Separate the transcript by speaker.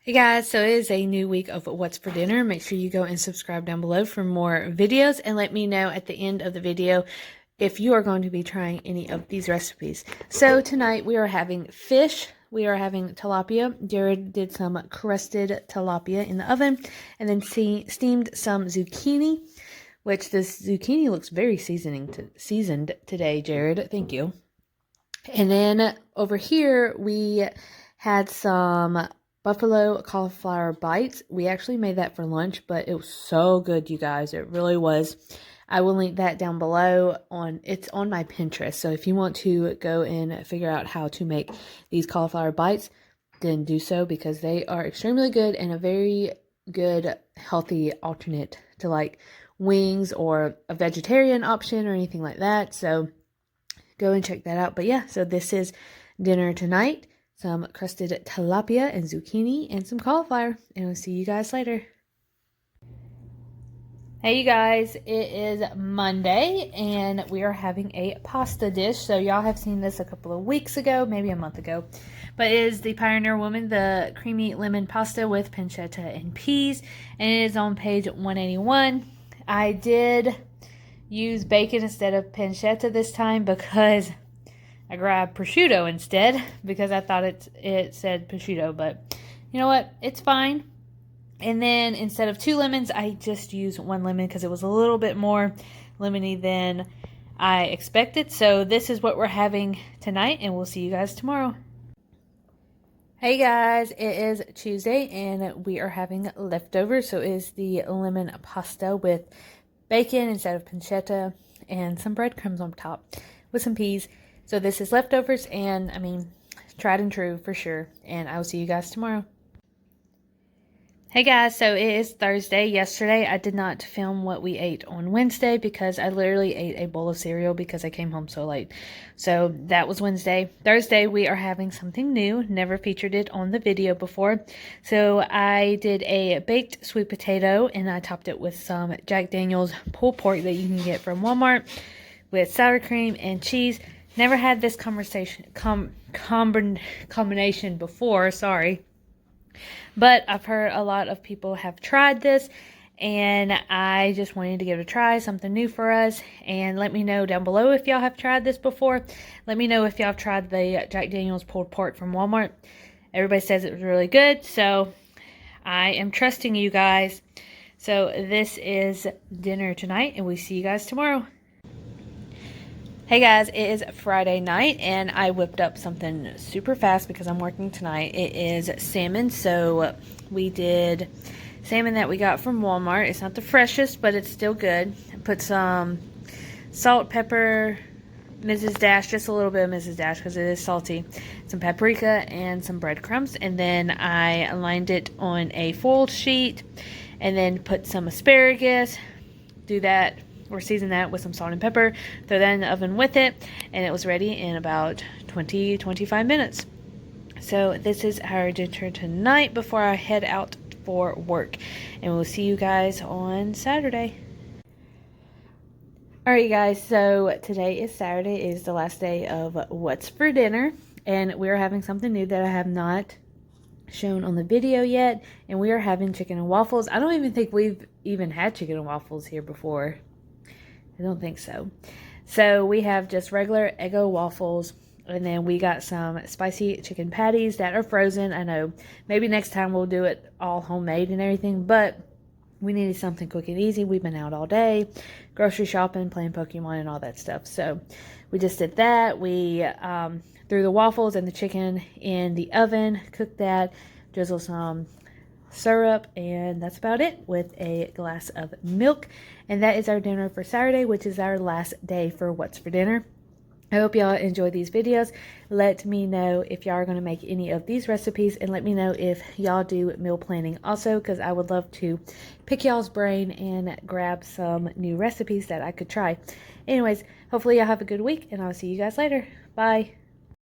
Speaker 1: Hey guys, so it is a new week of What's for Dinner. Make sure you go and subscribe down below for more videos and let me know at the end of the video if you are going to be trying any of these recipes. So tonight we are having fish. We are having tilapia. Jared did some crusted tilapia in the oven and then steamed some zucchini, which this zucchini looks very seasoned today, Jared. Thank you. And then over here we had some buffalo cauliflower bites. We actually made that for lunch, but it was so good, you guys. It really was. I will link that down below. It's on my Pinterest. So if you want to go and figure out how to make these cauliflower bites, then do so, because they are extremely good and a very good healthy alternate to like wings or a vegetarian option or anything like that. So go and check that out. But yeah, so this is dinner tonight. Some crusted tilapia and zucchini and some cauliflower. And we'll see you guys later. Hey you guys, it is Monday and we are having a pasta dish. So y'all have seen this a couple of weeks ago, maybe a month ago. But it is the Pioneer Woman, the creamy lemon pasta with pancetta and peas. And it is on page 181. I did use bacon instead of pancetta this time because I grabbed prosciutto instead because I thought it said prosciutto, but you know what? It's fine. And then instead of 2 lemons, I just used 1 lemon because it was a little bit more lemony than I expected. So this is what we're having tonight, and we'll see you guys tomorrow. Hey guys, it is Tuesday and we are having leftovers. So it is the lemon pasta with bacon instead of pancetta and some breadcrumbs on top with some peas. So this is leftovers and I mean, tried and true for sure. And I will see you guys tomorrow. Hey guys, so it is Thursday. Yesterday I did not film what we ate on Wednesday because I literally ate a bowl of cereal because I came home so late. So that was Wednesday. Thursday we are having something new. Never featured it on the video before. So I did a baked sweet potato and I topped it with some Jack Daniel's pulled pork that you can get from Walmart with sour cream and cheese. Never had this combination before, sorry. But I've heard a lot of people have tried this, and I just wanted to give it a try, something new for us. And let me know down below if y'all have tried this before. Let me know if y'all have tried the Jack Daniel's pulled pork from Walmart. Everybody says it was really good, so I am trusting you guys. So this is dinner tonight, and we see you guys tomorrow. Hey guys, it is Friday night and I whipped up something super fast because I'm working tonight. It is salmon. So we did salmon that we got from Walmart. It's not the freshest, but it's still good. Put some salt, pepper, Mrs. Dash, just a little bit of Mrs. Dash because it is salty, some paprika and some breadcrumbs. And then I lined it on a foil sheet and then put some asparagus, do that or season that with some salt and pepper, throw that in the oven with it, and it was ready in about 20-25 minutes. So this is our dinner tonight before I head out for work, and we'll see you guys on Saturday. Alright guys, so today is Saturday. It is the last day of What's for Dinner, and we're having something new that I have not shown on the video yet, and we are having chicken and waffles. I don't even think we've even had chicken and waffles here before. I don't think so. So we have just regular Eggo waffles, and then we got some spicy chicken patties that are frozen. I know maybe next time we'll do it all homemade and everything, but we needed something quick and easy. We've been out all day, grocery shopping, playing Pokemon and all that stuff. So we just did that. We threw the waffles and the chicken in the oven, cooked that, drizzle some syrup, and that's about it, with a glass of milk. And that is our dinner for Saturday, which is our last day for What's for Dinner. I hope y'all enjoy these videos. Let me know if y'all are going to make any of these recipes, and let me know if y'all do meal planning also, because I would love to pick y'all's brain and grab some new recipes that I could try. Anyways, hopefully y'all have a good week, and I'll see you guys later. Bye.